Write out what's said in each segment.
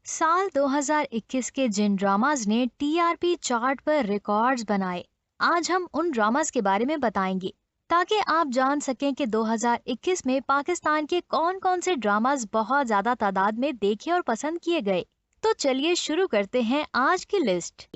साल 2021 के जिन ड्रामाज ने टीआरपी चार्ट पर रिकॉर्ड्स बनाए, आज हम उन ड्रामाज के बारे में बताएंगे ताकि आप जान सकें कि 2021 में पाकिस्तान के कौन कौन से ड्रामाज बहुत ज्यादा तादाद में देखे और पसंद किए गए। तो चलिए शुरू करते हैं आज की लिस्ट।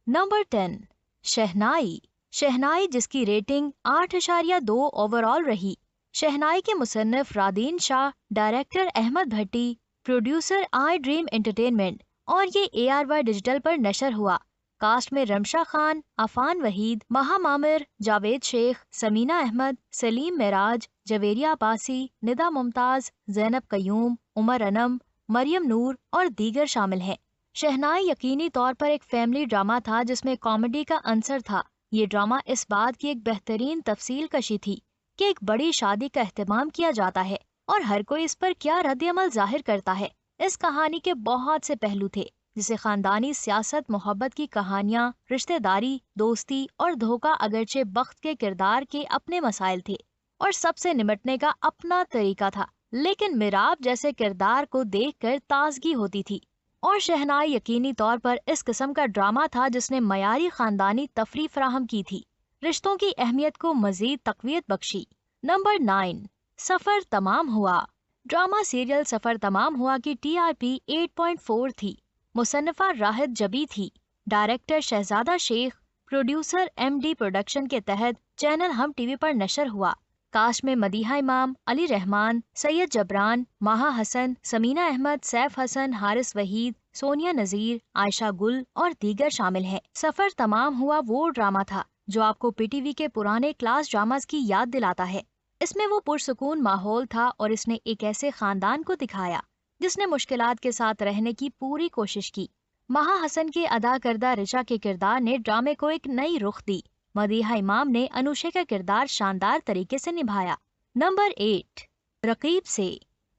नंबर 10, शहनाई। शहनाई, जिसकी रेटिंग 8.2 ओवरऑल रही। शहनाई के मुसन्निफ Radeen Shah, director Ahmed Bhatti, producer I dream entertainment और ये ARY डिजिटल पर नशर हुआ। कास्ट में रमशा खान, अफान वहीद, महा मामिर, जावेद शेख, समीना अहमद, सलीम मेराज, जवेरिया अब्बासी, निदा मुमताज, जैनब कयूम, उमर अनम, मरियम नूर और दीगर शामिल हैं। शहनाई यकीनी तौर पर एक फैमिली ड्रामा था जिसमें कॉमेडी का अंसर था। ये ड्रामा इस बात की एक बेहतरीन तफसील कशी थी कि एक बड़ी शादी का एहतमाम किया जाता है और हर कोई इस पर क्या रद्द-ए-अमल जाहिर करता है। इस कहानी के बहुत से पहलू थे, जिसे खानदानी सियासत, मोहब्बत की कहानियाँ, रिश्तेदारी, दोस्ती और धोखा अगरचे बख्त के किरदार के अपने मसाइल थे और सबसे निमटने का अपना तरीका था। लेकिन मिराब जैसे किरदार को देखकर ताजगी होती थी और शहनाई यकीनी तौर पर इस किस्म का ड्रामा था जिसने मयारी खानदानी तफरी फराहम की थी, रिश्तों की अहमियत को मजीद तकवीत बख्शी। नंबर 9, सफर तमाम हुआ। ड्रामा सीरियल सफर तमाम हुआ की TRP 8.4 थी। मुसन्निफा राहत जबी थी, डायरेक्टर शहजादा शेख, प्रोड्यूसर MD प्रोडक्शन के तहत चैनल हम टीवी पर नशर हुआ। कास्ट में मदीहा इमाम, अली रहमान, सैयद जबरान, माहा हसन, समीना अहमद, सैफ हसन, हारिस वहीद, सोनिया नजीर, आयशा गुल और दीगर शामिल हैं। सफर तमाम हुआ वो ड्रामा था जो आपको PTV के पुराने क्लास ड्रामास की याद दिलाता है। इसमें वो पुरसुकून माहौल था और इसने एक ऐसे खानदान को दिखाया जिसने मुश्किलात के साथ रहने की पूरी कोशिश की। माहा हसन के अदा करदा रिचा के किरदार ने ड्रामे को एक नई रुख दी। मदीहा इमाम ने अनुषा का किरदार शानदार तरीके से निभाया। नंबर 8, रकीब से।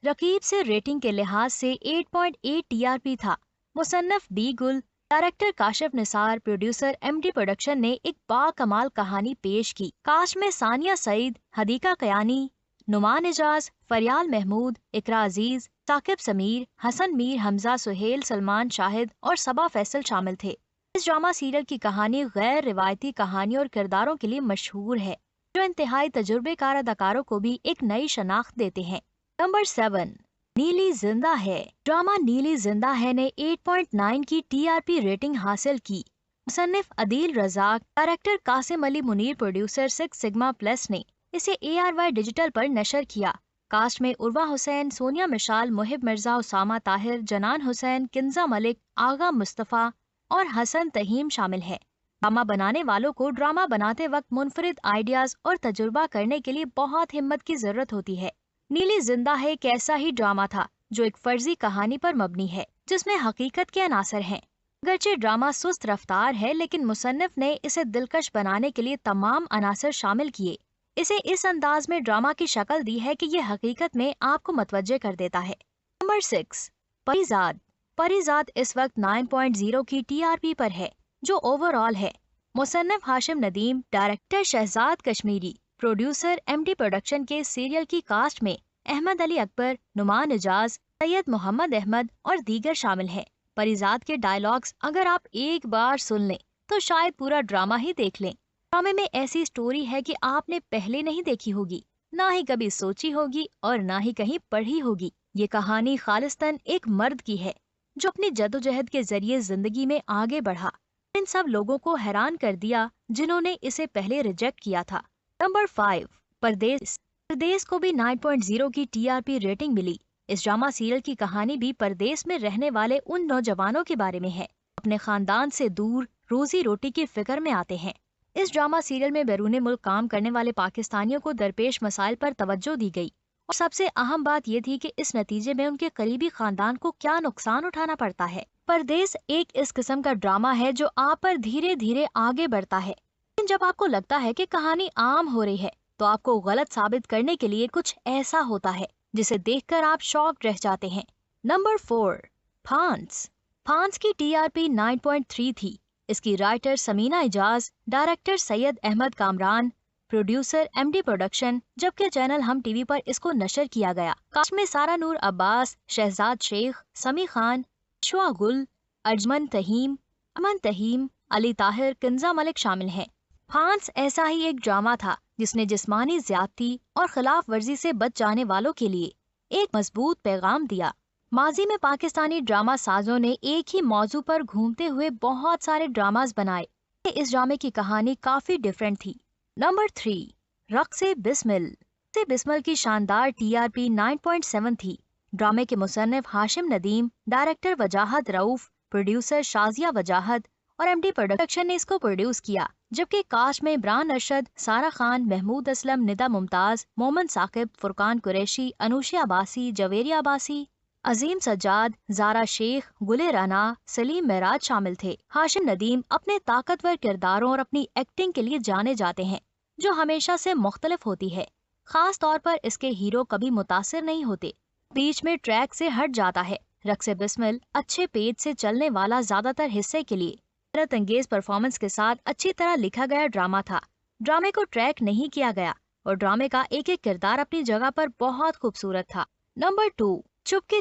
रकीब से रेटिंग के लिहाज से 8.8 TRP था। मुसन्नफ बी गुल, director Kashif Nisar, producer MD production ने एक बाकमाल कहानी पेश की। कास्ट में सानिया सईद, हदीका कयानी, नुमान एजाज, फरियाल महमूद, इकरा अजीज, साकिब समीर, हसन मीर हमजा, सुहेल, सलमान शाहिद और सबा फैसल शामिल थे। इस ड्रामा सीरियल की कहानी गैर रिवायती कहानी और किरदारों के लिए मशहूर है, जो इंतहाई तजुर्बेकार अदाकारों को भी एक नई शनाख्त देते हैं। नंबर 7, नीली जिंदा है। ड्रामा नीली जिंदा है ने 8.9 की TRP रेटिंग हासिल की। मुसन्निफ Adeel Razzaq, director Qasim Ali Munir, producer 6 sigma plus ने इसे ARY डिजिटल पर नशर किया। कास्ट में उर्वा हुसैन, सोनिया मिशाल, मुहिब मिर्जा, उसामा ताहिर, जनान हुसैन, किंजा मलिक, आगा मुस्तफ़ा और हसन तहीम शामिल है। ड्रामा बनाने वालों को ड्रामा बनाते वक्त मुनफरिद आइडियाज और तजुर्बा करने के लिए बहुत हिम्मत की जरूरत होती है। नीली जिंदा है एक ऐसा ही ड्रामा था जो एक फर्जी कहानी पर मबनी है जिसमें हकीकत के अनासर हैं। अगरचे ड्रामा सुस्त रफ्तार है, लेकिन मुसन्निफ ने इसे दिलकश बनाने के लिए तमाम अनासर शामिल किए। इसे इस अंदाज में ड्रामा की शक्ल दी है कि ये हकीकत में आपको मतवज्जे कर देता है। नंबर 6, परिजाद। परिजाद इस वक्त 9.0 की TRP पर है, जो ओवरऑल है। मुसन्निफ Hashim Nadeem, director Shahzad Kashmiri, producer MD production के सीरियल की कास्ट में अहमद अली अकबर, नुमान एजाज, सैयद मोहम्मद अहमद और दीगर शामिल हैं। परिजाद के डायलॉग्स अगर आप एक बार सुन लें तो शायद पूरा ड्रामा ही देख लें। ड्रामे में ऐसी स्टोरी है कि आपने पहले नहीं देखी होगी, ना ही कभी सोची होगी और ना ही कहीं पढ़ी होगी। ये कहानी खालिस्तन एक मर्द की है जो अपनी जदोजहद के जरिए जिंदगी में आगे बढ़ा, इन सब लोगों को हैरान कर दिया जिन्होंने इसे पहले रिजेक्ट किया था। नंबर 5, परदेस। परदेस को भी 9.0 की TRP रेटिंग मिली। इस ड्रामा सीरियल की कहानी भी परदेस में रहने वाले उन नौजवानों के बारे में है, अपने खानदान से दूर रोजी रोटी की फिक्र में आते हैं। इस ड्रामा सीरियल में बैरून मुल्क काम करने वाले पाकिस्तानियों को दरपेश मसाइल पर तवज्जो दी गई और सबसे अहम बात यह थी कि इस नतीजे में उनके करीबी खानदान को क्या नुकसान उठाना पड़ता है। परदेस एक इस किस्म का ड्रामा है जो आप पर धीरे धीरे आगे बढ़ता है, लेकिन जब आपको लगता है कि कहानी आम हो रही है तो आपको गलत साबित करने के लिए कुछ ऐसा होता है जिसे देखकर आप शॉक्ड रह जाते हैं। नंबर 4, फांस। फांस की TRP 9.3 थी। इसकी writer Samina Ijaz, director Syed Ahmed Kamran, producer MD production, जबकि चैनल हम टीवी पर इसको नशर किया गया। कास्ट में सारा नूर अब्बास, शहजाद शेख, समी खान, शुआ गुल, अजमन तहीम, अली ताहिर, किंजा मलिक शामिल हैं। फांस ऐसा ही एक ड्रामा था जिसने जिस्मानी ज्यादती और खिलाफ वर्जी से बच जाने वालों के लिए एक मजबूत पैगाम दिया। माजी में पाकिस्तानी ड्रामा साजों ने एक ही मौजू पर घूमते हुए बहुत सारे ड्रामास बनाए। इस ड्रामे की कहानी काफी डिफरेंट थी। नंबर 3, रक्से बिस्मिल की शानदार TRP 9.7 थी। ड्रामे के मुसन्निफ हाशिम नदीम, डायरेक्टर वजाहत रऊफ, प्रोड्यूसर शाजिया वजाहत और MD प्रोडक्शन ने इसको प्रोड्यूस किया, जबकि कास्ट में इमरान अरशद, सारा खान, महमूद असलम, निदा मुमताज, मोहम्मद साकिब, फुरकान कुरैशी, अनुशिया अब्बासी, जवेरिया अब्बासी, अजीम सज्जाद, जारा शेख, गुले राना, सलीम मेराज शामिल थे। हाशिम नदीम अपने ताकतवर किरदारों और अपनी एक्टिंग के लिए जाने जाते हैं, जो हमेशा से मुख्तलिफ होती है। खास तौर पर इसके हीरो कभी मुतासिर नहीं होते, बीच में ट्रैक से हट जाता है। रक्से बिस्मिल अच्छे पेज से चलने वाला ज्यादातर हिस्से के लिए हैरत अंगेज परफॉर्मेंस के साथ अच्छी तरह लिखा गया ड्रामा था। ड्रामे को ट्रैक नहीं किया गया और ड्रामे का एक एक किरदार अपनी जगह पर बहुत खूबसूरत था। नंबर 2, चुपके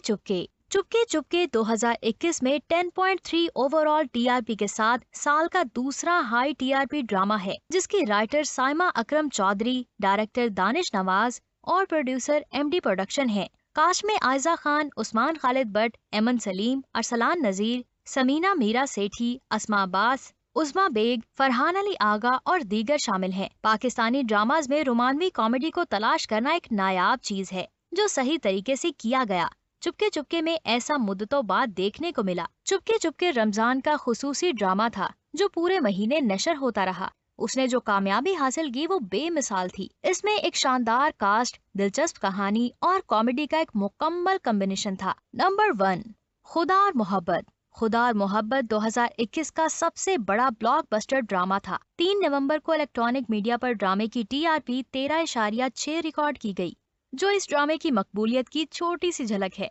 चुपके 2021 में 10.3 ओवरऑल TRP के साथ साल का दूसरा हाई TRP ड्रामा है, जिसकी राइटर साइमा अकरम चौधरी, डायरेक्टर दानिश नवाज और प्रोड्यूसर MD प्रोडक्शन है। कास्ट में आयजा खान, उस्मान खालिद भट्ट, एमन सलीम, अरसलान नजीर, समीना मीरा सेठी, अस्मा अब्बास, उस्मा बेग, फरहान अली आगा और दीगर शामिल हैं। पाकिस्तानी ड्रामाज में रोमानवी कॉमेडी को तलाश करना एक नायाब चीज है, जो सही तरीके से किया गया। चुपके में ऐसा मुद्दतों बाद देखने को मिला। चुपके रमजान का खुसूसी ड्रामा था जो पूरे महीने नशर होता रहा। उसने जो कामयाबी हासिल की वो बेमिसाल थी। इसमें एक शानदार कास्ट, दिलचस्प कहानी और कॉमेडी का एक मुकम्मल कॉम्बिनेशन था। नंबर 1, खुदा और मोहब्बत 2021 का सबसे बड़ा ब्लॉकबस्टर ड्रामा था। 3 नवंबर को इलेक्ट्रॉनिक मीडिया पर ड्रामे की TRP 13.6 रिकॉर्ड की गई, जो इस ड्रामे की मकबूलियत की छोटी सी झलक है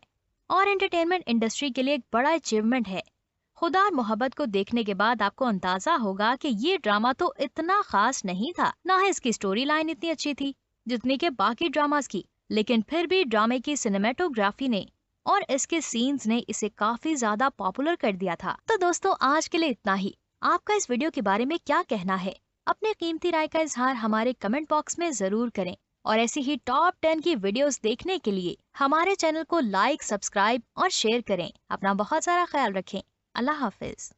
और एंटरटेनमेंट इंडस्ट्री के लिए एक बड़ा अचीवमेंट है। खुदा और मोहब्बत को देखने के बाद आपको अंदाजा होगा कि ये ड्रामा तो इतना खास नहीं था, ना ही इसकी स्टोरी लाइन इतनी अच्छी थी जितनी के बाकी ड्रामास की, लेकिन फिर भी ड्रामे की सिनेमेटोग्राफी ने और इसके सीन्स ने इसे काफी ज्यादा पॉपुलर कर दिया था। तो दोस्तों, आज के लिए इतना ही। आपका इस वीडियो के बारे में क्या कहना है? अपने कीमती राय का इजहार हमारे कमेंट बॉक्स में जरूर करें और ऐसी ही टॉप 10 की वीडियोस देखने के लिए हमारे चैनल को लाइक, सब्सक्राइब और शेयर करें। अपना बहुत सारा ख्याल रखें। अल्लाह हाफिज।